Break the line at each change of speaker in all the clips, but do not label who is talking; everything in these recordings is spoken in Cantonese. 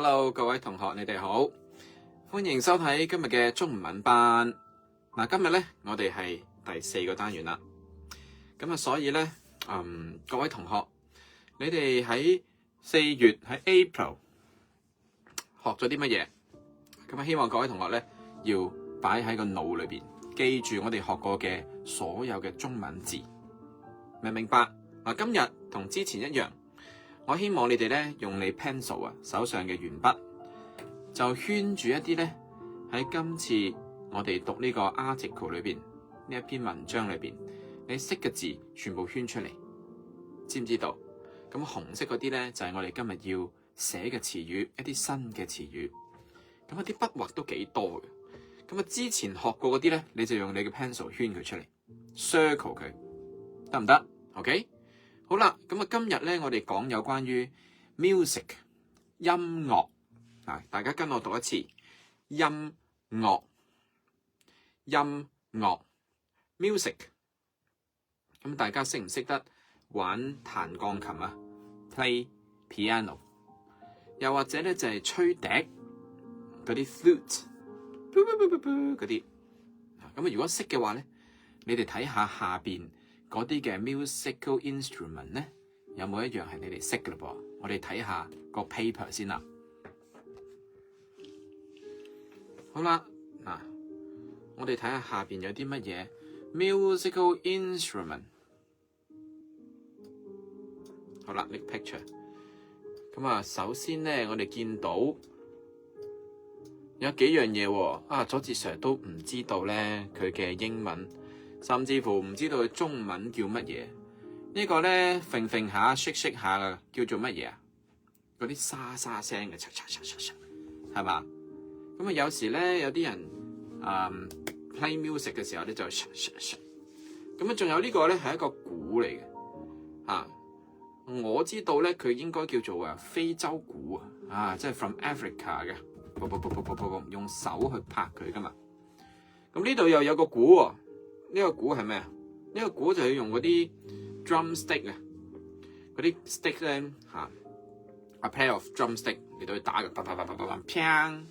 Hello， 各位同學，你哋好，歡迎收睇今日嘅中文班。今日咧我哋係第4個單元啦。咁所以咧，各位同學，你哋喺4月喺 April 學咗啲乜嘢？咁希望各位同學咧要擺喺個腦裏邊，記住我哋學過嘅所有嘅中文字，明唔明白？今日同之前一樣，我希望你哋咧用你 pencil 手上嘅鉛筆，就圈住一啲咧喺今次我哋讀呢個 article 裏邊呢一篇文章裏邊你識嘅字全部圈出嚟，知唔知道？咁紅色嗰啲咧就係我哋今日要寫嘅詞語，一啲新嘅詞語。咁啲筆畫都幾多嘅。咁之前學過嗰啲咧，你就用你嘅 pencil 圈佢出嚟 ，circle 佢，得唔得 ？OK， 好啦，咁今日咧我哋講有關於 music 音樂大家跟我讀一次音樂 music。咁大家識唔識得玩彈鋼琴啊 ？Play piano， 又或者咧就係吹笛嗰啲 flute 嗰啲。咁如果識嘅話咧，你哋睇下下邊嗰啲嘅 musical instrument 咧，有冇一樣係你哋識嘅嘞噃？我哋睇下個 paper 先啦。好啦，我哋睇下下邊有啲乜嘢 musical instrument。好啦，呢個 picture。咁首先咧，我哋見到有幾樣嘢喎。佐治 Sir 都唔知道咧佢嘅英文，甚至乎唔知道佢中文叫乜嘢。呢個咧揈揈下 shake 下嘅叫做乜嘢啊？嗰啲沙沙聲嘅，係嘛？咁有時咧有啲人play music 嘅時候咧就咁仲有呢個咧係一個鼓嚟嘅我知道咧佢應該叫做非洲鼓即係 from Africa 嘅，用手去拍佢噶嘛。咁呢度又有個鼓喎，呢個鼓係咩啊？呢個鼓就要用嗰啲 drum stick 嗰啲 stick 咧a pair of drum stick 嚟到去打嘅，砰！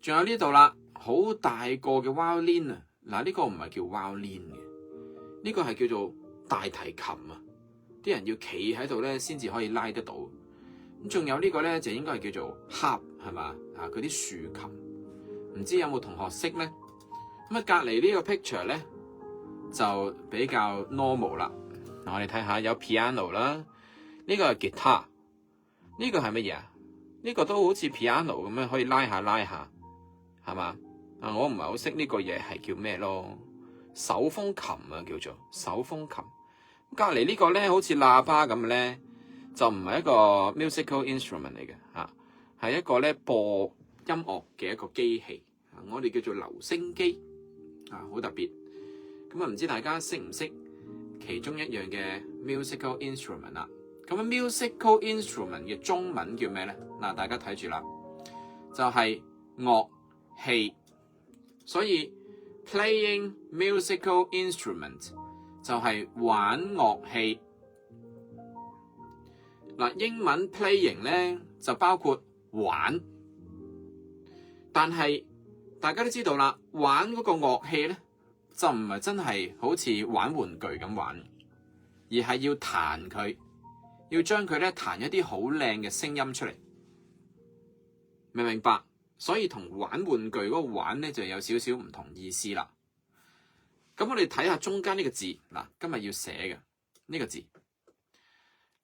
仲有呢度啦，好大個嘅 violin 呢個唔係叫 violin 嘅，呢個係叫做大提琴啲人要企喺度咧先至可以拉得到。咁仲有呢個咧就應該係叫做 harp 係嘛嗰啲豎琴，唔知有冇同學識咧？咁隔離呢個 picture 咧就比較 normal 啦。我哋睇下有 piano 啦，呢個係 guitar， 呢個係乜嘢啊？呢個都好似 piano 咁樣可以拉下係嘛？我唔係好識呢個嘢係叫咩咯？手風琴叫做手風琴。隔離呢個咧好似喇叭咁嘅咧，就唔係一個 musical instrument 嚟嘅係一個咧播音樂嘅一個機器，我哋叫做留聲機好特別。咁唔知大家識唔識其中一樣嘅 musical instrument 啦？咁 musical instrument 嘅中文叫咩咧？大家睇住啦，就係樂器。所以 playing musical instrument 就係玩樂器。英文 playing 咧就包括玩，但係大家都知道啦，玩嗰個樂器咧就唔係真係好似玩玩具咁玩，而係要彈佢，要將佢咧彈一啲好靚嘅聲音出嚟，明唔明白？所以同玩玩具嗰個玩咧就有少少唔同意思啦。咁我哋睇下中間呢個字，今日要寫嘅呢個字，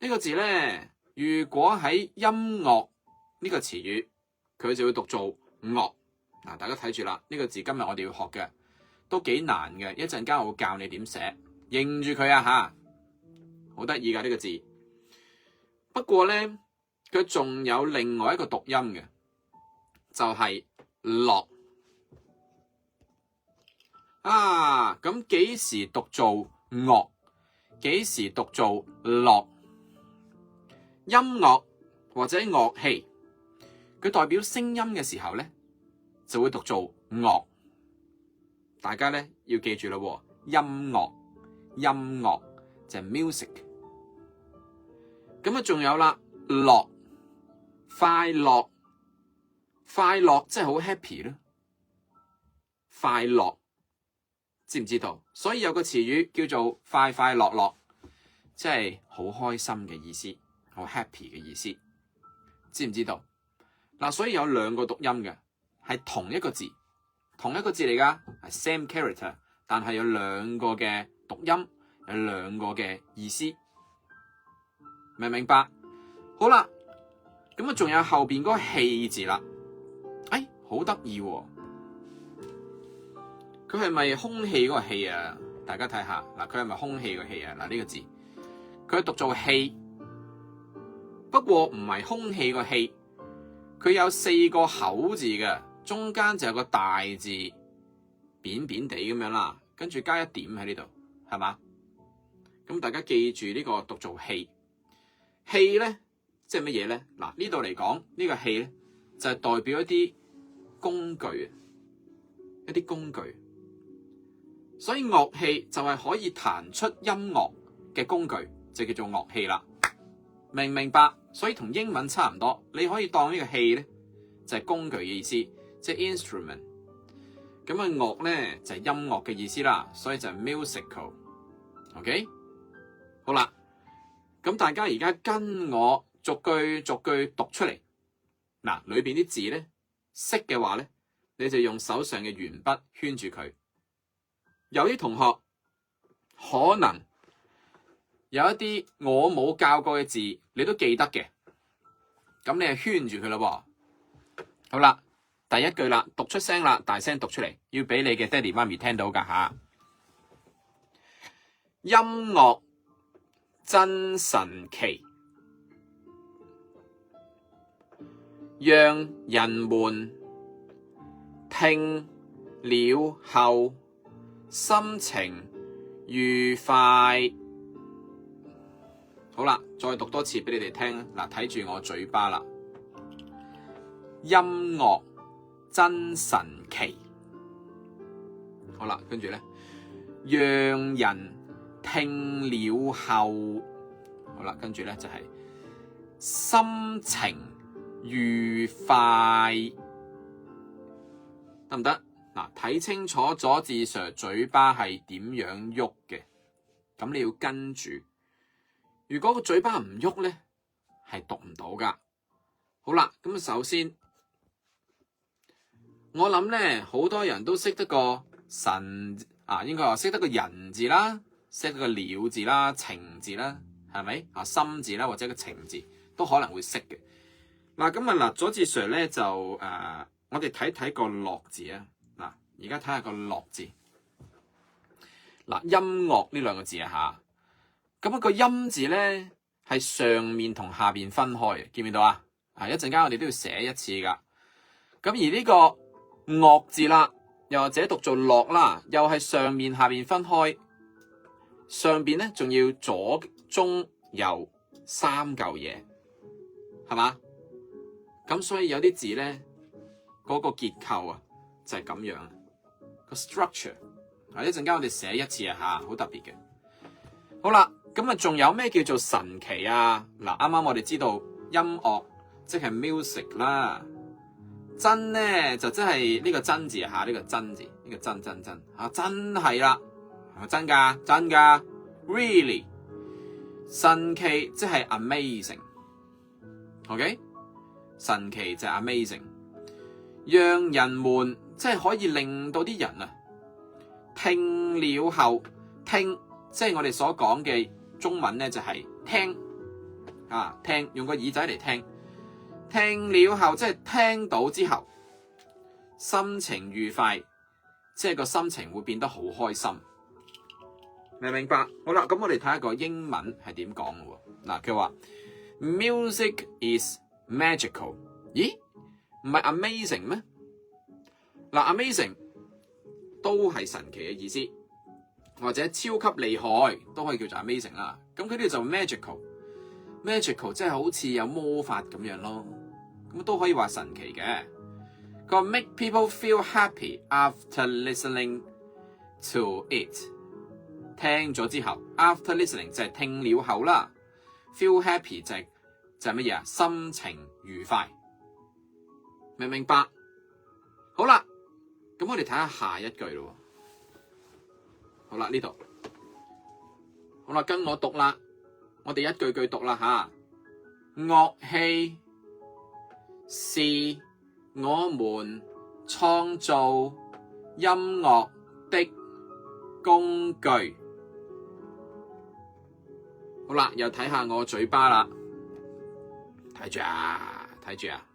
呢個字咧，如果喺音樂呢個詞語，佢就會讀做樂。大家睇住啦，呢個字今日我哋要學嘅都幾難嘅，一陣間我會教你點寫，認住佢好得意噶呢個字。不過咧，佢仲有另外一個讀音嘅，就係樂。咁幾時讀做樂？幾時讀做樂？音樂或者樂器，佢代表聲音嘅時候咧，就會讀做樂。大家咧要記住咯，音樂就係 music。咁仲有啦，樂，快樂快樂即係好 happy 咯，快樂知唔知道？所以有個詞語叫做快快樂樂，即係好開心嘅意思，好 happy 嘅意思，知唔知道？嗱，所以有兩個讀音嘅，係同一個字嚟噶，係 same character， 但係有兩個嘅讀音，有兩個嘅意思，明唔明白？好啦，咁啊仲有後邊嗰個氣字啦，好得意喎，佢係咪空氣嗰個氣啊？大家睇下，嗱，佢係咪空氣個氣啊？嗱，呢個字，佢讀做氣，不過唔係空氣個氣，佢有4個口字嘅，中間就有個大字，扁扁地咁樣啦，跟住加一點喺呢度，係嘛？咁大家記住呢個讀做氣，氣咧即係乜嘢咧？嗱，呢度嚟講呢個氣咧就係代表一啲工具，一啲工具，所以樂器就係可以彈出音樂嘅工具，就叫做樂器啦。明唔明白？所以同英文差唔多，你可以當呢個氣咧就係工具嘅意思，即係 instrument。咁啊樂咧就係音樂嘅意思啦，所以就係 musical。OK， 好啦，咁大家而家跟我逐句逐句讀出嚟。嗱，裏邊啲字咧識嘅話咧，你就用手上嘅鉛筆圈住佢。有啲同學可能有一啲我冇教過嘅字，你都記得嘅，咁你係圈住佢咯喎。好啦，第一句啦，讀出聲啦，大聲讀出嚟，要俾你嘅爹哋媽咪聽到噶吓。音樂真神奇，讓人們聽了後心情愉快。好啦，再讀多次俾你哋聽。嗱，睇住我嘴巴啦。音樂真神奇。好啦，跟住咧，讓人聽了後，好啦，跟住咧就係心情愉快，得唔得？嗱，睇清楚佐治 Sir 嘴巴係點樣喐嘅，咁你要跟住。如果個嘴巴唔喐咧，係讀唔到噶。好啦，咁首先我諗咧，好多人都識得個神啊，應該話識得個人字啦，識得個了字啦，情字啦，係咪啊？心字啦，或者個情字都可能會識嘅。嗱，咁啊嗱，佐治 Sir 咧就我哋睇睇個樂字啊。嗱，而家睇下個樂字。嗱，音樂呢兩個字啊吓。咁個音字咧係上面同下邊分開嘅，見唔見到啊？一陣間我哋都要寫一次噶。咁而呢個樂字啦，又或者讀做樂啦，又係上面下邊分開，上邊咧仲要左中右3嚿嘢，係嘛？咁所以有啲字咧嗰個結構啊就係咁樣個 structure。一陣間我哋寫一次啊吓，好特別嘅。好啦。咁啊，仲有咩叫做神奇啊？嗱，啱啱我哋知道音樂即係 music 啦，真咧就即係呢個真字吓，呢個真字，呢個真啊，真係啦，係咪真噶？真噶 ，really 神奇即係 amazing，OK？ 神奇就係 amazing， 讓人們即係可以令到啲人啊聽了後聽，即係我哋所講嘅。中文咧就係聽啊，聽用個耳仔嚟聽，聽了後即係聽到之後，心情愉快，即係個心情會變得好開心，明唔明白？好啦，咁我哋睇下個英文係點講嘅喎。嗱，佢話 Music is magical， 咦，唔係 amazing 咩？嗱，amazing 都係神奇嘅意思。或者超級厲害都可以叫做 amazing 啦，咁佢呢度就 magical 即係好似有魔法咁樣咯，咁都可以話神奇嘅。佢話 make people feel happy after listening to it， 聽咗之後 after listening 就係聽了後啦， feel happy 就係乜嘢啊？心情愉快。明唔明白？好啦，咁我哋睇下下一句咯。好啦，呢度，好啦，跟我讀啦，我哋一句句讀啦吓。樂器是我們創造音樂的工具。好啦，又睇下我嘴巴啦，睇住啊，睇住啊。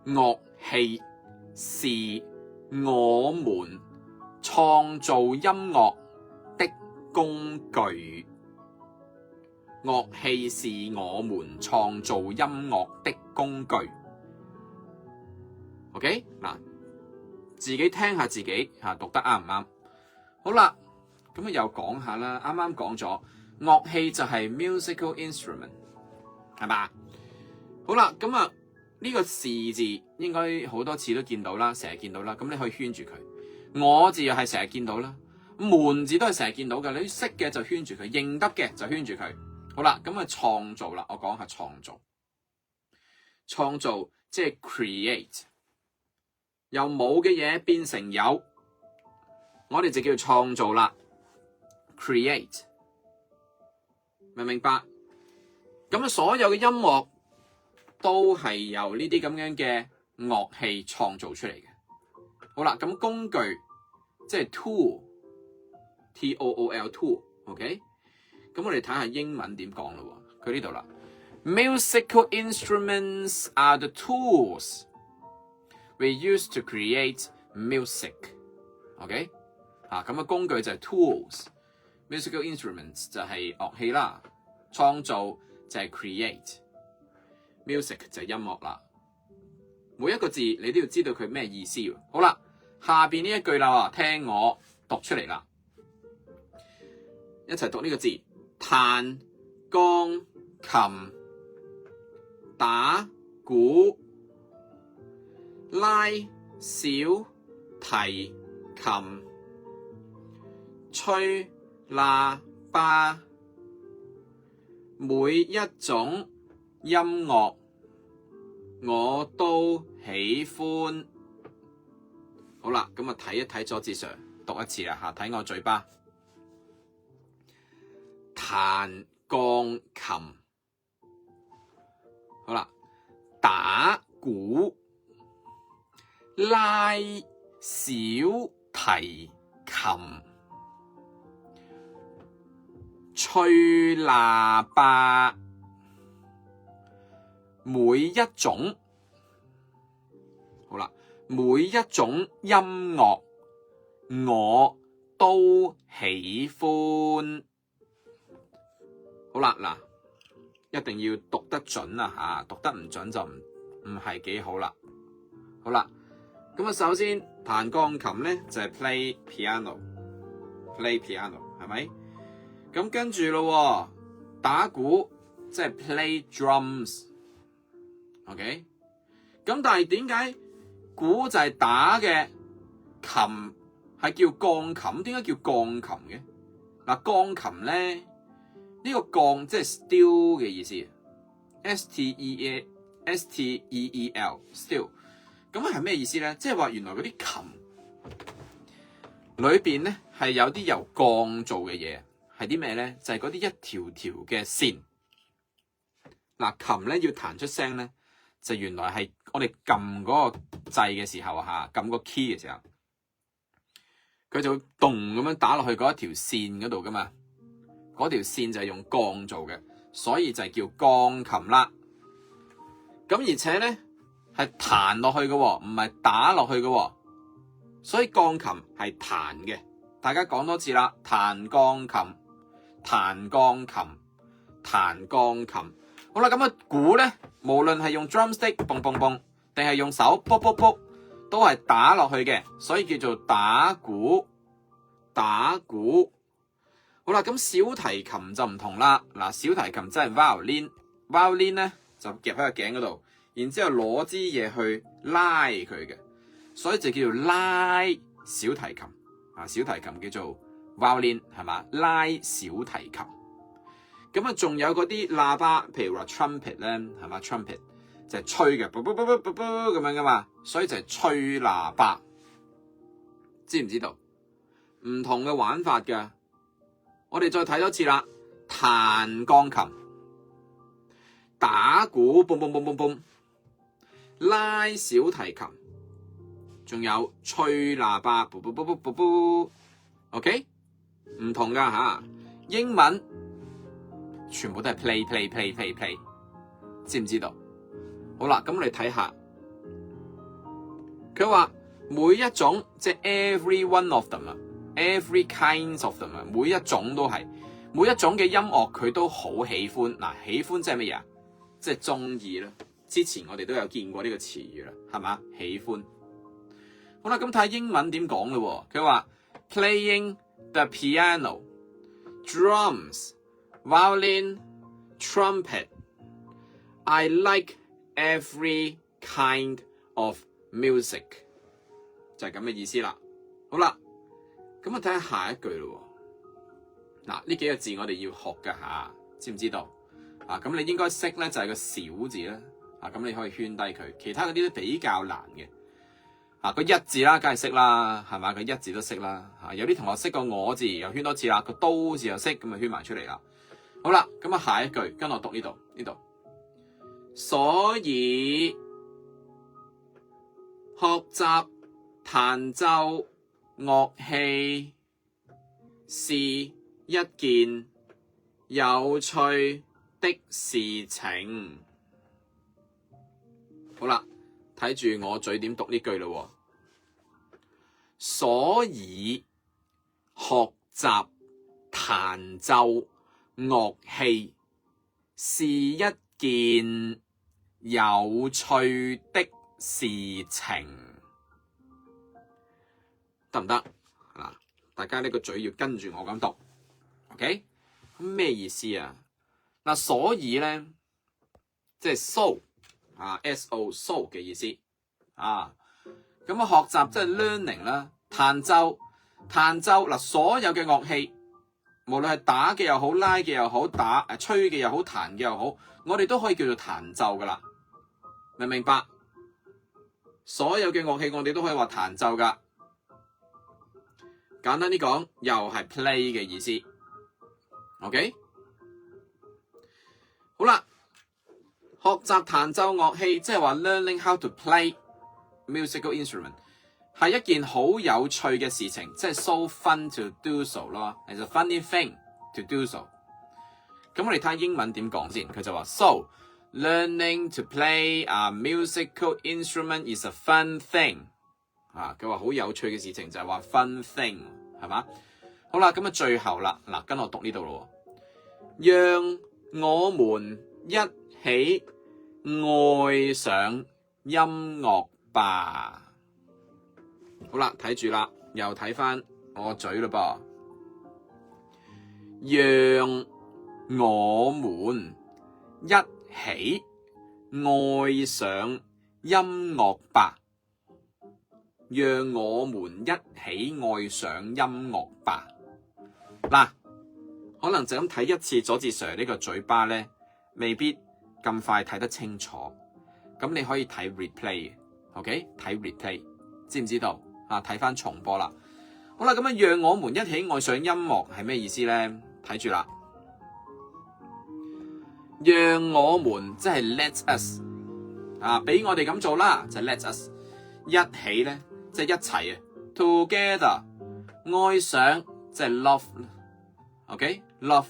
樂器是我們創造音樂的工具。樂器是我們創造音樂的工具。OK 嗱，自己聽下自己吓讀得啱唔啱？好啦，咁啊又講下啦。啱啱講咗樂器就係 musical instrument， 係嘛？好啦，咁啊呢個是字應該好多次都見到啦，成日見到啦。咁你可以圈住佢。我字又係成日見到啦，門字都係成日見到嘅。你識嘅就圈住佢，認得嘅就圈住佢。好啦，咁啊創造啦，我講下創造。創造即係 create， 由冇嘅嘢變成有，我哋就叫創造啦。create， 明唔明白？咁啊，所有嘅音樂都係由呢啲咁樣嘅樂器創造出嚟嘅。好啦，咁工具即係 tool，T-O-O-L tool，OK？咁我哋睇下英文點講咯。佢呢度啦 ，Musical instruments are the tools we use to create music。OK？ 咁工具就係 tools，musical instruments 就係樂器啦，創造就係 create，music 就係音樂啦。每一個字你都要知道佢咩意思。好啦，下邊呢一句啦，聽我讀出嚟啦，一齊讀呢個字。彈鋼琴、打鼓、拉小提琴、吹喇叭，每一種音樂我都喜歡。好啦，咁啊睇一睇佐治 Sir 讀一次啦吓，睇我嘴巴。彈鋼琴，好啦，打鼓、拉小提琴、吹喇叭，每一種，好啦，每一種音樂我都喜歡。好啦，嗱，一定要讀得準啦吓，讀得唔準就唔係幾好啦。好啦，咁啊，首先彈鋼琴咧就係 play piano， 係咪？咁跟住咯，打鼓即係 play drums，OK？ 咁但係點解鼓就係打嘅，琴係叫鋼琴？點解叫鋼琴嘅？嗱，鋼琴咧。呢個鋼即係 steel 嘅意思 ，S-T-E-E-L steel， 咁係咩意思咧？即係話原來嗰啲琴裏邊咧係有啲由鋼做嘅嘢，係啲咩咧？就係嗰啲一條條嘅線。嗱，琴咧要彈出聲咧，就原來係我哋撳嗰個掣嘅時候吓，撳個 key 嘅時候，佢就會咚咁樣打落去嗰一條線嗰度噶嘛。嗰條線就係用鋼做嘅，所以就係叫鋼琴啦。咁而且咧係彈落去嘅，唔係打落去嘅，所以鋼琴係彈嘅。大家講多次啦，彈鋼琴，彈鋼琴，彈鋼琴。好啦，咁啊鼓咧，無論係用 drumstick 嘣嘣嘣，定係用手卜卜卜，都係打落去嘅，所以叫做打鼓，打鼓。好啦，咁小提琴就唔同啦。嗱，小提琴真係 violin 咧就夾喺個頸嗰度，然之後攞支嘢去拉佢嘅，所以就叫做拉小提琴。小提琴叫做 violin 係嘛？拉小提琴。咁啊，仲有嗰啲喇叭，譬如話 trumpet 咧係嘛 ？trumpet 就係吹嘅，咁樣噶嘛，所以就係吹喇叭，知唔知道？唔同嘅玩法㗎。我哋再睇多次啦，彈鋼琴、打鼓，嘣嘣嘣嘣嘣，拉小提琴，仲有吹喇叭，啵啵啵啵啵啵 ，OK， 唔同噶吓。英文全部都係 play， 知唔知道？好啦，咁我哋睇下，佢話每一種即係 every one of them 啊 ，every kinds of them 啊，每一種都係，每一種嘅音樂佢都好喜歡。嗱，喜歡即係乜嘢啊？即係中意啦。之前我哋都有見過呢個詞語啦，係嘛？喜歡。好啦，咁睇下英文點講咯。佢話 playing the piano, drums, violin, trumpet. I like every kind of music. 就係咁嘅意思啦。好啦，咁啊睇下下一句咯。嗱，呢幾個字我哋要學㗎吓，知唔知道？啊，咁你應該識咧就係個小字啦。啊，咁你可以圈低佢，其他嗰啲都比較難嘅。啊，個一字啦，梗係識啦，係嘛？個一字都識啦。啊，有啲同學識個我字，又圈多次啦。個都字又識，咁啊圈埋出嚟啦。好啦，咁啊下一句，跟我讀呢度。所以學習彈奏樂器是一件有趣的事情。好啦，睇住我嘴點讀呢句咯。所以學習彈奏樂器是一件有趣的事情，得唔得？嗱，大家呢個嘴要跟住我咁讀 ，OK？ 咩意思啊？嗱，所以咧，即係 so 啊 ，so 嘅意思啊。咁啊，學習即係 learning 啦，彈奏嗱，所有嘅樂器，無論係打嘅又好，拉嘅又好，吹嘅又好，彈嘅又好，我哋都可以叫做彈奏噶啦，明唔明白？所有嘅樂器我哋都可以話彈奏噶。簡單啲講，又係 play 嘅意思。OK， 好啦，學習彈奏樂器，即係話 learning how to play musical instrument 係一件好有趣嘅事情，即係 so fun to do so 咯。It's a funny thing to do so。咁我哋睇下英文點講先，佢就話 So learning to play a musical instrument is a fun thing。啊，佢話好有趣嘅事情就係話 fun thing， 係嘛？好啦，咁啊最後啦，嗱，跟我讀呢度咯。讓我們一起愛上音樂吧。好啦，睇住啦，又睇翻我嘴嘞噃。讓我們一起愛上音樂吧。讓我們一起愛上音樂吧。嗱，可能就咁睇一次佐治 Sir 呢個嘴巴咧，未必咁快睇得清楚。咁你可以睇 replay，OK？ 睇 replay， 知唔知道？啊，睇翻重播啦。好啦，咁樣讓我們一起愛上音樂係咩意思咧？睇住啦。讓我們即係 let us 啊，俾我哋咁做啦，就係 let us 一起咧，即係一齊啊 ，together 愛上即係 love，OK？love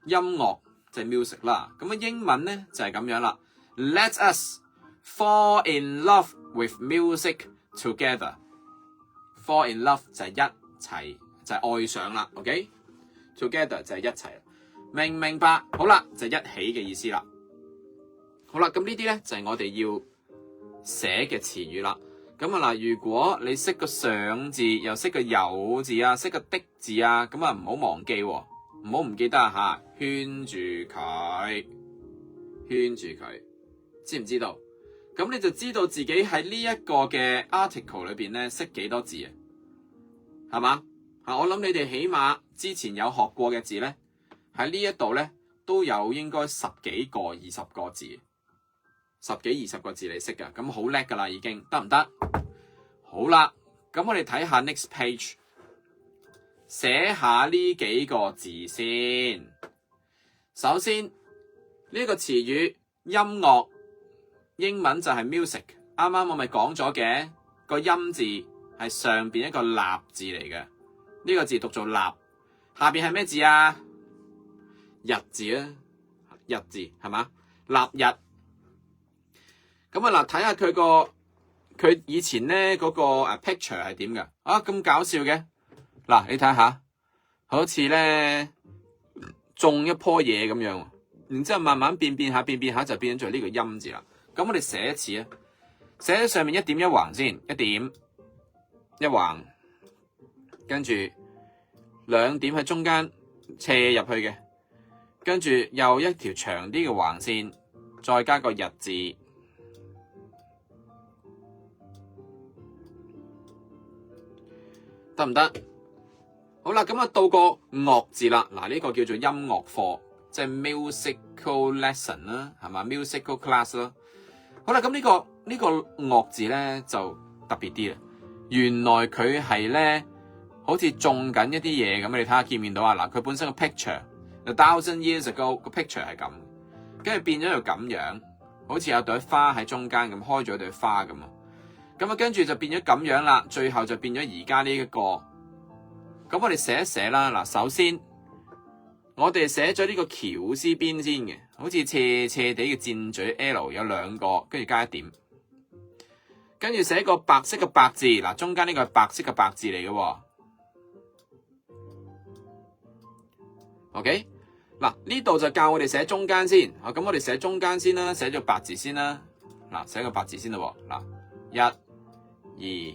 音樂即係 music 啦。咁啊英文咧就係咁樣啦。Let us fall in love with music together。Fall in love 就係一齊，就係愛上啦。OK？Together 就係一齊。明唔明白？好啦，就係一起嘅意思啦。好啦，咁呢啲咧就係我哋要寫嘅詞語啦。咁啊嗱，如果你識個上字，又識個有字啊，識個的字啊，咁啊唔好忘記，唔好唔記得啊吓，圈住佢，知唔知道？咁你就知道自己喺呢一個嘅 article 裏邊咧識幾多字啊？係嘛？吓，我諗你哋起碼之前有學過嘅字咧，喺呢一度咧都有應該10幾個、20個字， 10幾20個字你識㗎，咁好叻㗎啦已經，得唔得？好啦，咁我哋睇下 next page， 寫下呢幾個字先。首先呢個詞語音樂，英文就係 music， 啱啱我咪講咗嘅，個音字係上邊一個立字嚟嘅，呢個字讀做立，下邊係咩字啊？日字啊，日字係嘛？立日。咁啊嗱，睇下佢以前咧嗰個picture 係點㗎？啊咁搞笑嘅，嗱你睇下，好似咧種一棵嘢咁樣，然之後慢慢變下就變咗做呢個音字啦。咁我哋寫一次啊，寫喺上面一點一橫先，一點一橫，跟住2點喺中間斜入去嘅，跟住又一條長啲嘅橫線，再加個日字，得唔得？好啦，咁啊到個樂字啦，嗱呢個叫做音樂課，即係 musical lesson 啦，係嘛 musical class 啦。好啦，咁呢個樂字咧就特別啲啦，原來佢係咧好似種緊一啲嘢咁，你睇下見唔見到啊？嗱，佢本身個 picture，a thousand years ago 個 picture 係咁，跟住變咗又咁樣，好似有朵花喺中間咁，開咗朵花咁啊。咁啊，跟住就變咗咁樣啦，最後就變咗而家呢一個。咁我哋寫一寫啦。嗱，首先我哋寫咗呢個翹絲邊先嘅，好似斜斜地嘅箭嘴 L 有2個，跟住加一點，跟住寫個白色嘅白字。嗱，中間呢個係白色嘅白字嚟嘅。OK， 嗱呢度就教我哋寫中間先。咁我哋寫中間先啦，寫咗白字先啦。嗱，寫個白字先啦。嗱，1、2、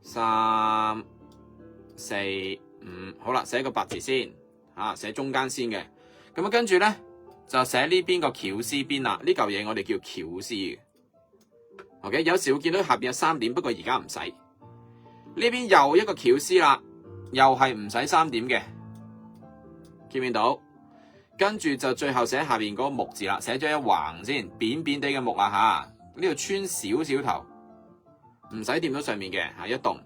3、4、5，好啦，寫個白字先，寫中間先嘅。咁啊，跟住咧就寫呢邊個翹絲邊啦。呢嚿嘢我哋叫翹絲嘅。OK， 有時會見到下邊有3點，不過而家唔使。呢邊又一個翹絲啦，又係唔使3點嘅，見唔見到？跟住就最後寫下邊嗰個木字啦，寫咗一橫先，扁扁地嘅木啊吓，呢度穿少少頭，唔使掂到上面嘅，一動。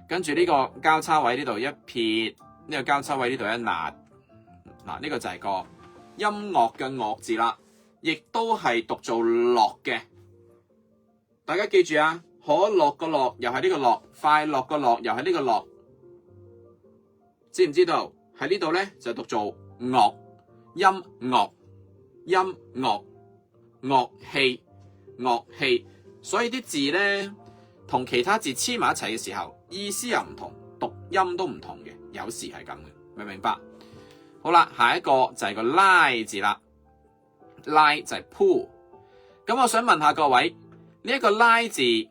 跟住呢個交叉位呢度一撇，呢個交叉位呢度一捺，嗱呢個就係個音樂嘅樂字啦，亦都係讀做樂嘅。大家記住啊，可樂個樂又係呢個樂，快樂個樂又係呢個樂，知唔知道？喺呢度咧就讀做樂，音樂，音樂，樂器，樂器。所以啲字咧同其他字黐埋一齊嘅時候，意思又唔同，讀音都唔同嘅，有時係咁嘅，明唔明白？好啦，下一個就係個拉字啦，拉就係 pull。咁我想問下各位，呢一個拉字睇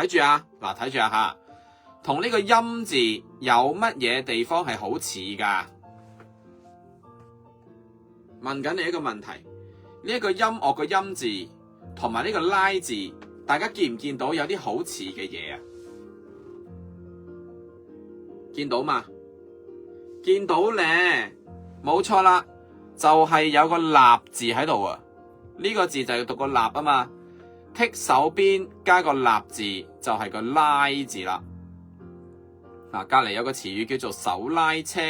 住啊，嗱睇住啊吓，同呢個音字有乜嘢地方係好似噶？問緊你一個問題，呢一個音樂個音字同埋呢個拉字，大家見唔見到有啲好似嘅嘢啊？見到嘛？見到咧，冇錯啦，就係有個立字喺度啊！呢個字就係讀個立啊嘛，剔手邊加個立字就係個拉字啦。嗱，隔籬有個詞語叫做手拉車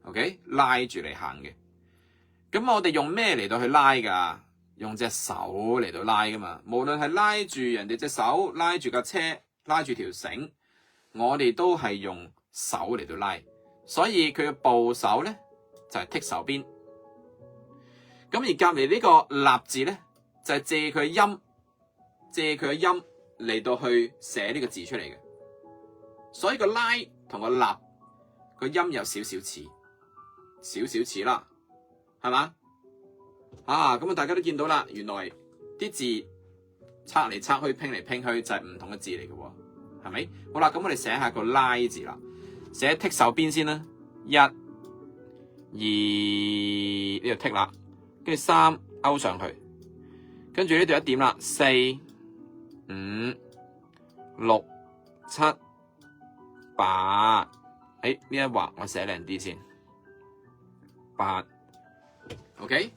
，OK， 拉住嚟行嘅。咁我哋用咩嚟到去拉噶？用隻手嚟到拉噶嘛。無論係拉住人哋隻手，拉住架車，拉住條繩，我哋都係用手嚟到拉。所以佢嘅部首咧就係剔手邊。咁而隔籬呢個立字咧就係借佢音，借佢嘅音嚟到去寫呢個字出嚟嘅。所以個拉同個立個音有少少似，少少似啦，係嘛？咁啊大家都見到啦，原來啲字拆嚟拆去，拼嚟拼去就係唔同嘅字嚟嘅喎，係咪？好啦，咁我哋寫下個拉字啦，寫剔手邊先啦，1、2呢度剔啦，跟住3勾上去，跟住呢度一點啦，4、5、6、7、8，呢一畫我寫靚啲先，8 ，OK。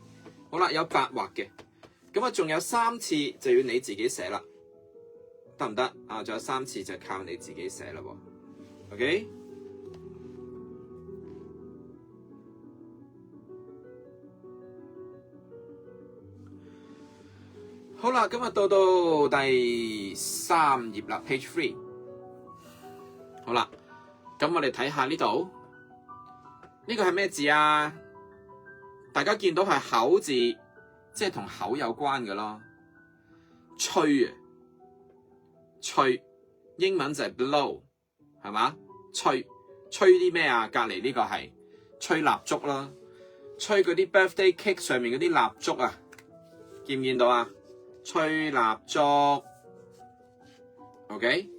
好啦，有白畫嘅，咁啊仲有3次就要你自己寫啦，得唔得啊？仲有3次就靠你自己寫啦喎。OK。好啦，今日到第3頁啦 ，page 3。好啦，咁我哋睇下呢度，呢個係咩字啊？大家見到係口字，即係同口有關嘅咯。吹啊，吹，英文就係 blow， 係嘛？吹啲咩啊？隔離呢個係吹蠟燭啦，吹嗰啲 birthday cake 上面嗰啲蠟燭啊，見唔見到啊？吹蠟燭 ，OK，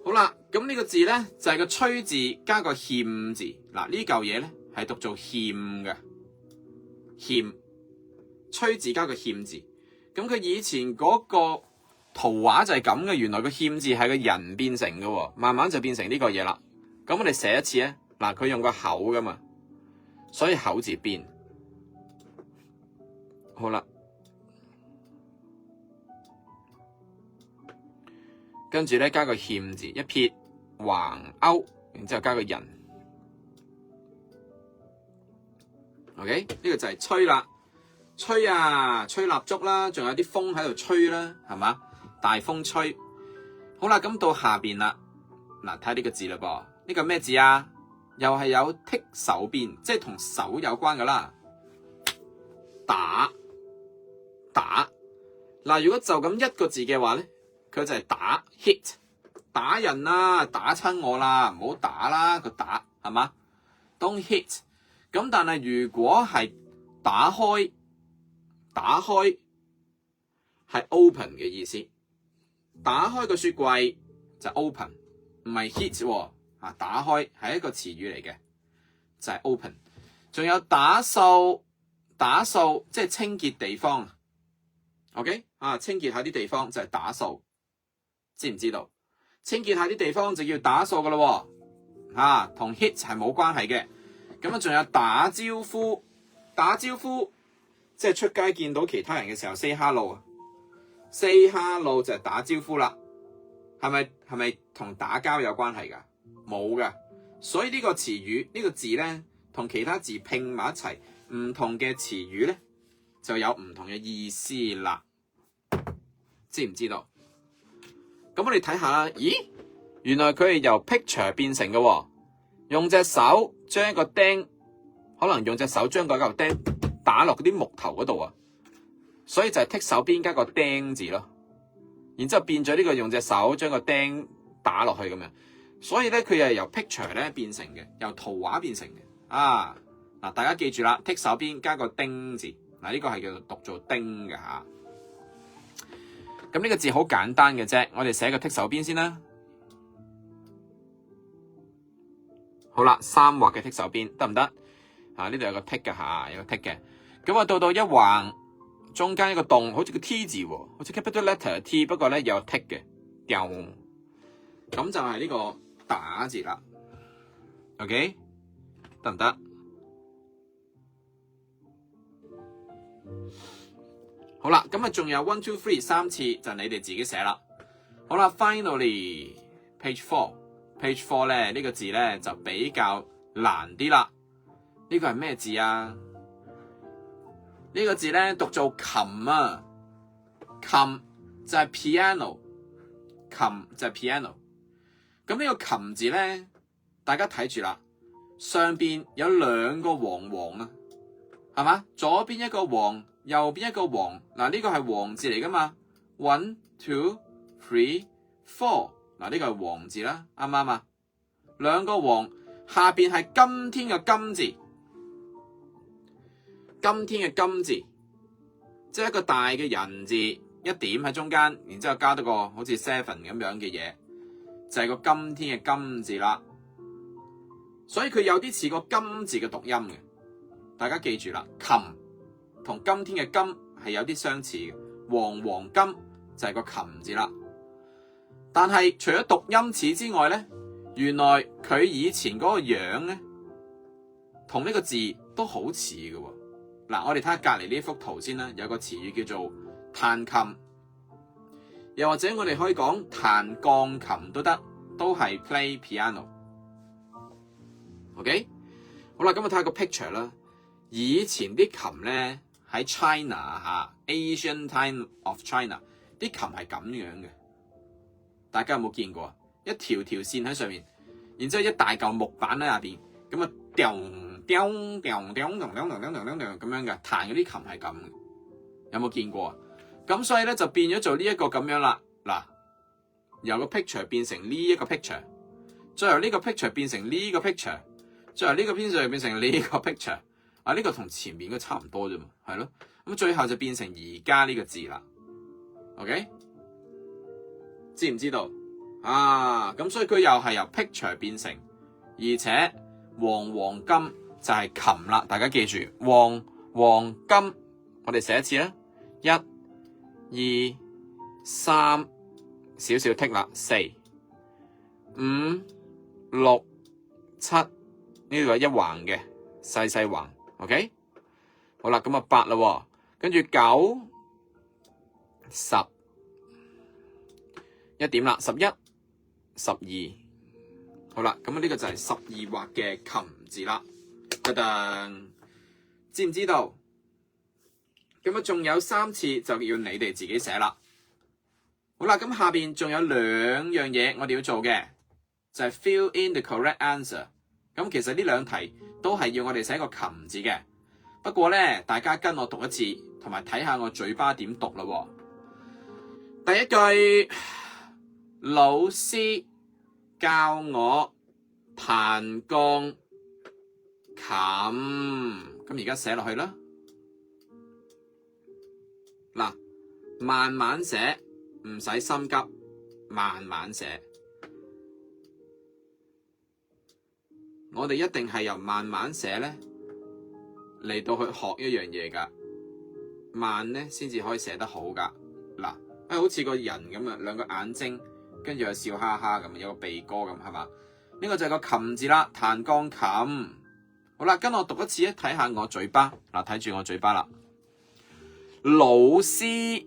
好啦，咁呢個字咧就係個吹字加個欠字，嗱呢嚿嘢咧係讀做欠嘅，欠，吹字加個欠字，咁佢以前嗰個圖畫就係咁嘅，原來個欠字係個人變成嘅，慢慢就變成呢個嘢啦。咁我哋寫一次咧，嗱佢用個口噶嘛，所以口字邊，好啦。跟住咧加個欠字，一撇橫勾，然之後加個人。OK， 呢個就係吹啦，吹啊，吹蠟燭啦，仲有啲風喺度吹啦，係嘛？大風吹。好啦，咁到下邊啦，嗱睇下呢個字啦噃，呢個咩字啊？又係有剔手邊，即係同手有關噶啦。打。嗱，如果就咁一個字嘅話咧，佢就係打 hit， 打人啦，打親我啦，唔好打啦，佢打係嘛 ？Don't hit。咁但係如果係打開係 open 嘅意思，打開個雪櫃就 open， 唔係 hit 喎。啊，打開係一個詞語嚟嘅，就係 open。仲有打掃即係清潔地方。OK 啊，清潔下啲地方就係打掃。知唔知道？清潔下啲地方就叫打掃噶咯，同 hit 係冇關係嘅。咁啊，仲有打招呼即係出街見到其他人嘅時候 say hello 就係打招呼啦。係咪同打交有關係噶？冇噶。所以呢個詞語呢個字咧，同其他字拼埋一齊，唔同嘅詞語咧就有唔同嘅意思啦。知唔知道？咁我哋睇下啦，咦，原來佢係由 picture 變成嘅，用隻手將一個釘，可能用隻手將嗰嚿釘打落嗰啲木頭嗰度啊，所以就係剔手邊加個釘字咯，然之後變咗呢個用隻手將個釘打落去咁樣，所以咧佢係由 picture 咧變成嘅，由圖畫變成嘅啊。嗱，大家記住啦，剔手邊加個釘字，嗱呢個係叫做讀做釘嘅吓。咁呢個字好簡單嘅啫，我哋寫個剔手邊先啦。好啦，3畫嘅剔手邊得唔得？啊，呢度有個剔嘅吓，有個剔嘅。咁啊，到一橫，中間一個洞，好似個 T 字喎，好似 capital letter T， 不過咧有剔嘅，掉。咁就係呢個打字啦。OK， 得唔得？好啦，咁啊仲有 1 2 3 3次就你哋自己寫啦。好啦 ，finally page 4咧呢個字咧就比較難啲啦。呢個係咩字啊？呢個字咧讀做琴啊，琴就係 piano， 琴就係 piano。咁呢個琴字咧，大家睇住啦，上邊有2個黃黃啊，係嘛？左邊一個黃，右邊一個黃，嗱呢個係黃字嚟噶嘛 ？1 2 3 4，嗱呢個係黃字啦，啱唔啱啊？2個黃，下邊係今天嘅今字，今天嘅今字，即係一個大嘅人字，一點喺中間，然之後加多個好似 7咁樣嘅嘢，就係個今天嘅今字啦。所以佢有啲似個今字嘅讀音嘅，大家記住啦，琴同今天嘅今係有啲相似嘅，黃黃金就係個琴字啦。但係除咗讀音似之外咧，原來佢以前嗰個樣咧，同呢個字都好似嘅喎。嗱，我哋睇下隔離呢幅圖先啦，有個詞語叫做彈琴，又或者我哋可以講彈鋼琴都得，都係 play piano。OK， 好啦，咁我睇下個 picture 啦。以前啲琴咧喺 China Asian time of China 啲琴係咁樣嘅，大家有冇見過啊？一條條線喺上面，然之後一大嚿木板喺下邊，咁啊咁樣嘅，彈嗰啲琴係咁嘅，有冇見過啊？咁所以咧就變咗做呢一個咁樣啦。嗱，由個 picture 變成呢一個 picture， 再由呢個 picture 變成呢個 picture， 再由呢個 picture 變成呢個 picture。啊，呢個同前面嘅差唔多啫嘛，係咯。咁最後就變成而家呢個字啦。OK， 知唔知道啊？咁所以佢又係由 picture 變成，而且黃金就係琴啦。大家記住，黃金，我哋寫一次啦。1、2、3，少少剔啦。4、5、6、7，呢個係一橫嘅細橫。OK， 好啦，咁啊8啦，跟住9、10，一點啦，11、12，好啦，咁啊呢個就係12畫嘅琴字啦。噔噔，知唔知道？咁啊仲有3次就要你哋自己寫啦。好啦，咁下邊仲有2樣嘢我哋要做嘅，就係 fill in the correct answer。咁其實呢2題都係要我哋寫個琴字嘅，不過咧，大家跟我讀一次，同埋睇下我嘴巴點讀啦。第一句，老師教我彈鋼琴，咁而家寫落去啦。嗱，慢慢寫，唔使心急，慢慢寫。我哋一定係由慢慢寫咧嚟到去學一樣嘢噶，慢咧先至可以寫得好噶。嗱，好似個人咁啊，2個眼睛，跟住又笑哈哈咁，有個鼻哥咁，係嘛？呢個就係個琴字啦，彈鋼琴。好啦，跟我讀一次咧，睇下我嘴巴。嗱，睇住我嘴巴啦。老師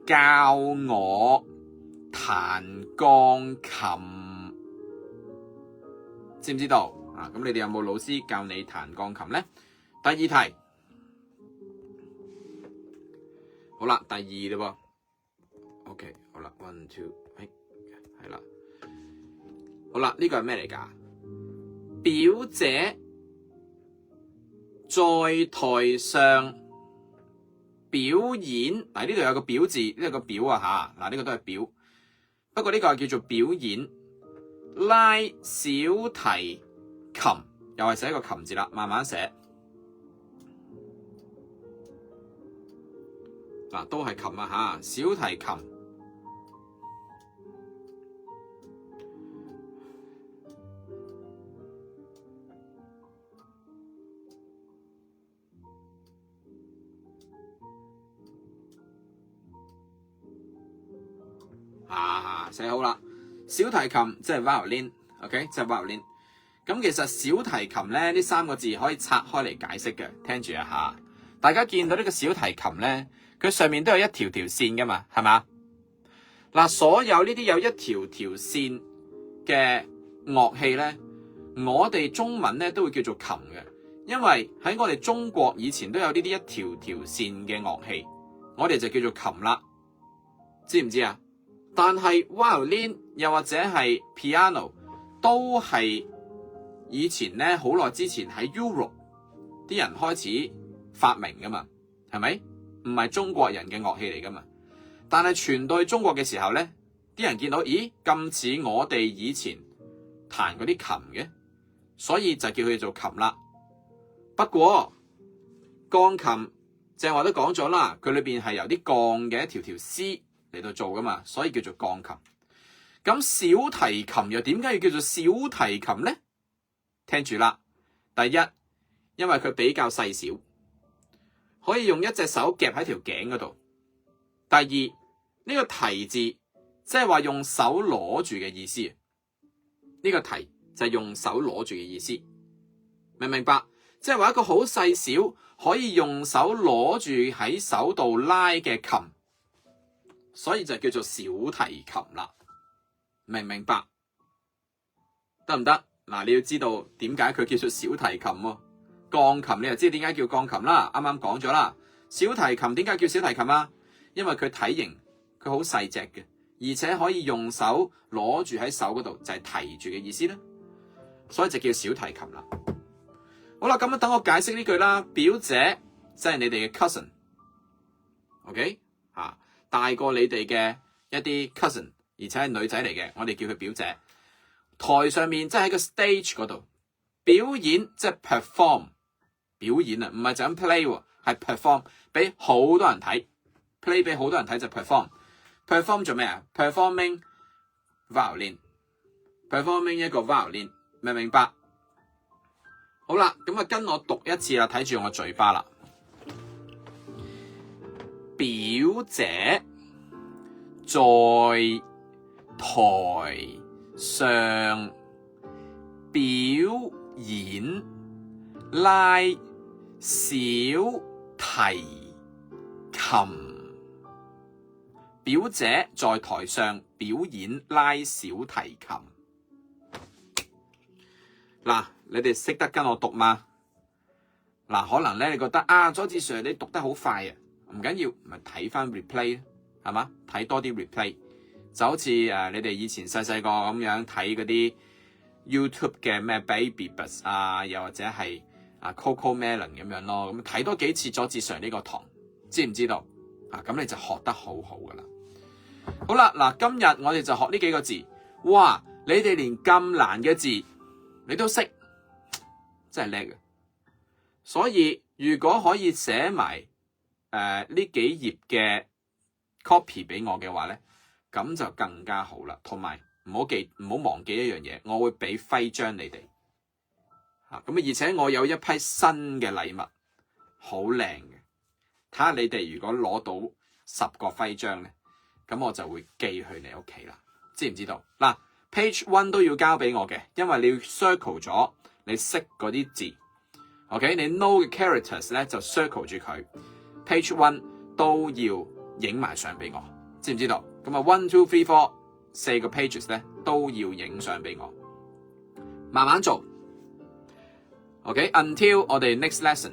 教我彈鋼琴。知唔知道啊？咁你哋有冇老師教你彈鋼琴咧？第2題，好啦，第2啦喎。OK， 好啦 ，1、2， 係啦，好啦，呢個係咩嚟㗎？表姐在台上表演，嗱呢度有個表字，呢個個表啊嚇，嗱呢個都係表，不過呢個係叫做表演。拉小提琴，又係寫個琴字啦，慢慢寫。嗱，都係琴啊嚇，小提琴。寫好啦。小提琴即係 violin，OK， 即係 violin。咁其實小提琴咧呢3個字可以拆開嚟解釋嘅，聽住一下。大家見到呢個小提琴咧，佢上面都有一條條線噶嘛，係嘛？嗱，所有呢啲有一條條線嘅樂器咧，我哋中文咧都會叫做琴嘅，因為喺我哋中國以前都有呢啲一條條線嘅樂器，我哋就叫做琴啦，知唔知啊？但係 violin 又或者係 piano 都係以前咧好耐之前喺 Europe 啲人開始發明噶嘛，係咪？唔係中國人嘅樂器嚟噶嘛？但係傳到去中國嘅時候咧，啲人見到咦咁似我哋以前彈嗰啲琴嘅，所以就叫佢做琴啦。不過鋼琴正話都講咗啦，佢裏邊係由啲鋼嘅一條條絲嚟到做噶嘛，所以叫做鋼琴。咁小提琴又點解要叫做小提琴咧？聽住啦，第一，因為佢比較細小，可以用一隻手夾喺條頸嗰度。第二，呢個提字即係話用手攞住嘅意思，呢個提就係用手攞住嘅意思，明唔明白？即係話一個好細小可以用手攞住喺手度拉嘅琴，所以就叫做小提琴啦。明唔明白？得唔得？嗱，你要知道點解佢叫做小提琴喎？鋼琴你就知點解叫鋼琴啦。啱啱講咗啦，小提琴點解叫小提琴啊？因為佢體型佢好細隻嘅，而且可以用手攞住喺手嗰度，就係提住嘅意思啦。所以就叫小提琴啦。好啦，咁樣等我解釋呢句啦。表姐即係你哋嘅 cousin，OK 吓，大過你哋嘅一啲 cousin， 而且係女仔嚟嘅，我哋叫佢表姐。台上面即係喺個 stage 嗰度表演，即係 perform 表演啊，唔係就咁 play 喎，係 perform 俾好多人睇 ，play 俾好多人睇就 perform 做咩啊 ？performing violin 一個 violin， 明唔明白？好啦，咁啊跟我讀一次啦，睇住我嘴巴啦。表姐在台上表演拉小提琴。表姐在台上表演拉小提琴。嗱，你哋識得跟我讀嗎？嗱，可能咧你覺得啊，佐治 Sir 你讀得好快啊，唔緊要，咪睇翻 replay 係嘛？睇多啲 replay， 就好似你哋以前細細個咁樣睇嗰啲 YouTube 嘅咩 Baby Bus 啊，又或者係Coco Melon 咁樣咯，咁睇多幾次佐治 Sir 呢個堂，知唔知道？咁你就學得好好噶啦。好啦，嗱，今日我哋就學呢幾個字。哇，你哋連咁難嘅字你都識，真係叻嘅。所以如果可以寫埋呢幾頁嘅 copy 俾我嘅話咧，咁就更加好啦。同埋唔好忘記一樣嘢，我會俾徽章你哋咁而且我有一批新嘅禮物，好靚嘅。睇下你哋如果攞到10個徽章咧，咁我就會寄去你屋企啦。知唔知道？嗱，Page 1都要交俾我嘅，因為你要 circle 咗你識嗰啲字。OK， 你 know 嘅 characters 咧就 circle 住佢。Page 1都要影埋相俾我，知唔知道？咁啊1、2、3、4 4個 pages 咧都要影相俾我，慢慢做。OK，until 我哋 next lesson，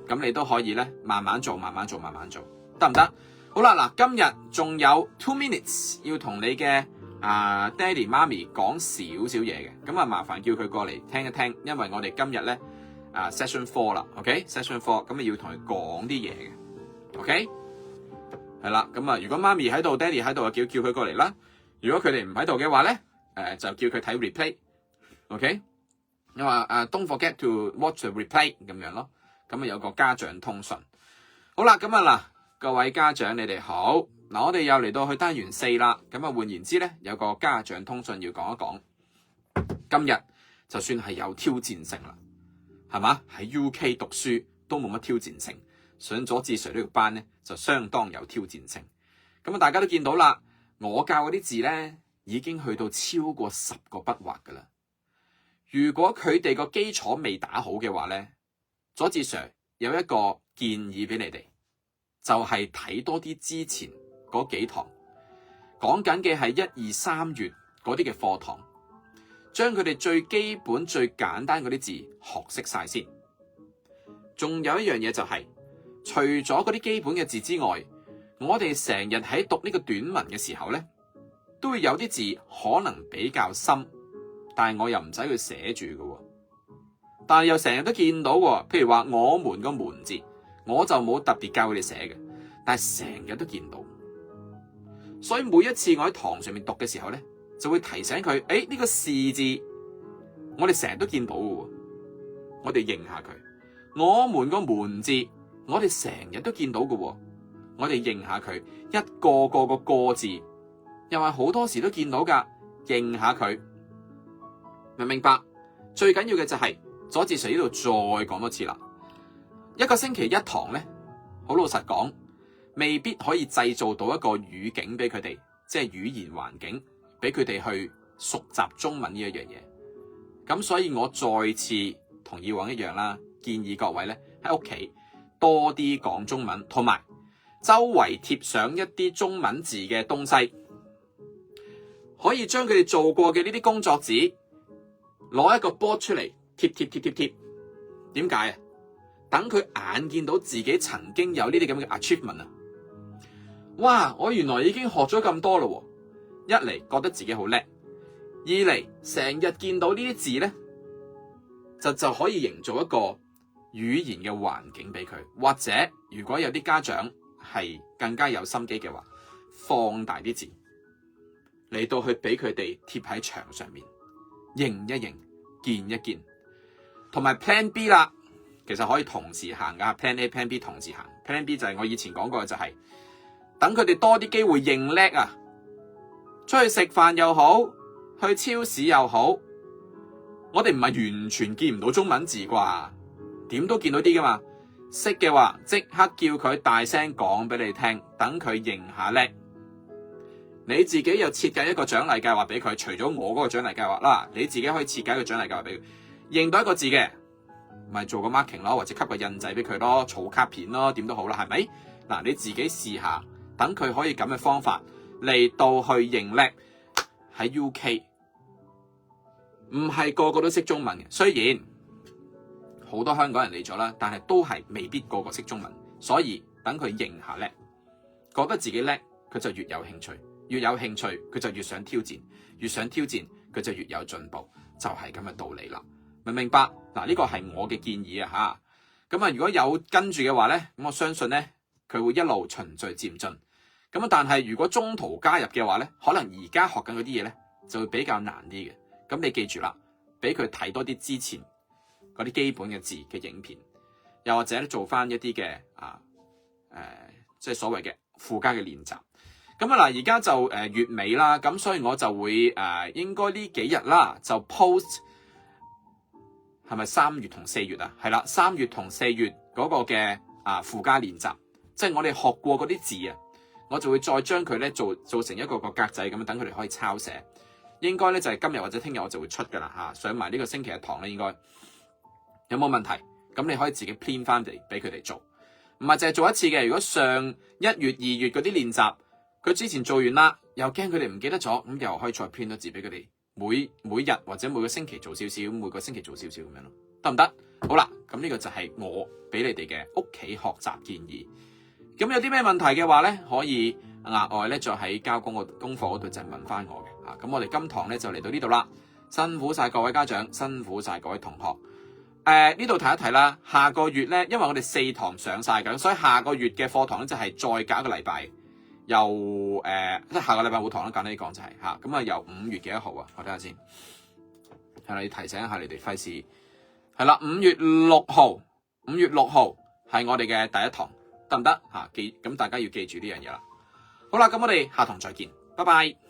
咁你都可以咧慢慢做，得唔得？好啦，嗱，今日仲有2 minutes 要同你嘅爹哋媽咪講少少嘢嘅，咁啊麻煩叫佢過嚟聽一聽，因為我哋今日咧session 4啦 ，OK，session 4，咁啊要同佢講啲嘢嘅 ，OK， 係啦，咁啊如果媽咪喺度，爹哋喺度，叫佢過嚟啦。如果佢哋唔喺度嘅話咧，就叫佢睇 replay，OK， 你話don't forget to watch the replay 咁樣咯，咁啊有個家長通訊。好啦，咁啊嗱，各位家長你哋好，嗱我哋又嚟到去單元4啦，咁啊換言之咧，有個家長通訊要講一講。今日就算係有挑戰性啦，係嘛？喺 UK 讀書都冇乜挑戰性，上佐治 Sir 呢個班咧就相當有挑戰性。咁啊大家都見到啦，我教嗰啲字咧已經去到超過10個筆畫噶啦。如果佢哋個基礎未打好嘅話咧，佐治 Sir 有一個建議俾你哋，就係睇多啲之前嗰幾堂，講緊嘅係1、2、3月嗰啲嘅課堂，將佢哋最基本最簡單嗰啲字學識晒先。仲有一樣嘢就係，除咗嗰啲基本嘅字之外，我哋成日喺讀呢個短文嘅時候咧，都會有啲字可能比較深，但係我又唔使佢寫住嘅，但係又成日都見到喎。譬如話我們個門字，我就冇特別教佢哋寫嘅，但係成日都見到。所以每一次我喺堂上面讀嘅時候咧，就會提醒佢，呢個是字，我哋成日都見到嘅，我哋認下佢。我們個門字，我哋成日都見到嘅，我哋認下佢。一個個個個字，又係好多時都見到噶，認下佢。明唔明白？最緊要嘅就係佐治 Sir 呢度再講多次啦。一個星期一堂咧，好老實講，未必可以製造到一個語境俾佢哋，即係語言環境俾佢哋去熟習中文呢一樣嘢。咁所以我再次同以往一樣啦，建議各位咧喺屋企多啲講中文，同埋周圍貼上一啲中文字嘅東西，可以將佢哋做過嘅呢啲工作紙攞一個 board 出嚟貼。點解啊？等佢眼見到自己曾經有呢啲咁嘅 achievement 啊！哇！我原來已經學咗咁多咯，一嚟覺得自己好叻，二嚟成日見到呢啲字咧，就可以營造一個語言嘅環境俾佢。或者如果有啲家長係更加有心機嘅話，放大啲字嚟到去俾佢哋貼喺牆上面，認一認，見一見。同埋 Plan B 啦，其實可以同時行噶。Plan A、Plan B 同時行。Plan B 就係我以前講過嘅，就係等佢哋多啲機會認叻啊！出去食飯又好，去超市又好，我哋唔係完全見唔到中文字啩？點都見到啲噶嘛？識嘅話即刻叫佢大聲講俾你聽，等佢認下叻。你自己又設計一個獎勵計劃俾佢，除咗我嗰個獎勵計劃啦，你自己可以設計一個獎勵計劃俾佢。認到一個字嘅，咪做個 marking 咯，或者給個印仔俾佢咯，儲卡片咯，點都好啦，係咪？嗱，你自己試下，等佢可以咁嘅方法嚟到去認叻。喺 UK 唔係個個都識中文嘅，雖然好多香港人嚟咗啦，但係都係未必個個識中文，所以等佢認下叻，覺得自己叻，佢就越有興趣，越有興趣佢就越想挑戰，越想挑戰佢就越有進步，就係咁嘅道理啦。明唔明白？嗱，呢個係我嘅建議啊吓。咁啊，如果有跟住嘅話咧，咁我相信咧佢會一路循序漸進。咁啊，但係如果中途加入嘅話咧，可能而家學緊嗰啲嘢咧就會比較難啲嘅。咁你記住啦，俾佢睇多啲之前嗰啲基本嘅字嘅影片，又或者咧做翻一啲嘅即係所謂嘅附加嘅練習。咁啊嗱，而家就月尾啦，咁所以我就會應該呢幾日啦就 post。係咪3月同4月啊？係啦，3月同4月嗰個嘅附加練習，即係我哋學過嗰啲字啊，我就會再將佢咧做成一個格仔咁樣，等佢哋可以抄寫。應該咧就係今日或者聽日我就會出噶啦嚇，上埋呢個星期嘅堂咧應該有冇問題？咁你可以自己 plan 翻嚟俾佢哋做，唔係淨係做一次嘅。如果上1月、2月嗰啲練習，佢之前做完啦，又驚佢哋唔記得咗，咁又可以再 plan 多字俾佢哋。每日或者每個星期做少少，每個星期做少少咁樣咯，得唔得？好啦，咁呢個就係我俾你哋嘅屋企學習建議。咁有啲咩問題嘅話咧，可以額外咧再喺交功課嗰度就問翻我嘅。咁我哋今堂咧就嚟到呢度啦，辛苦晒各位家長，辛苦晒各位同學。呢度提一提啦，下個月咧，因為我哋4堂上晒㗎，所以下個月嘅課堂咧就係再隔一個禮拜。由即係下個禮拜冇堂啦，簡單啲講就係咁啊，由5月幾多號啊？我睇下先，係啦，要提醒一下你哋，費事係啦，5月6號係我哋嘅第一堂，得唔得？咁大家要記住呢樣嘢啦。好啦，咁我哋下堂再見，拜拜。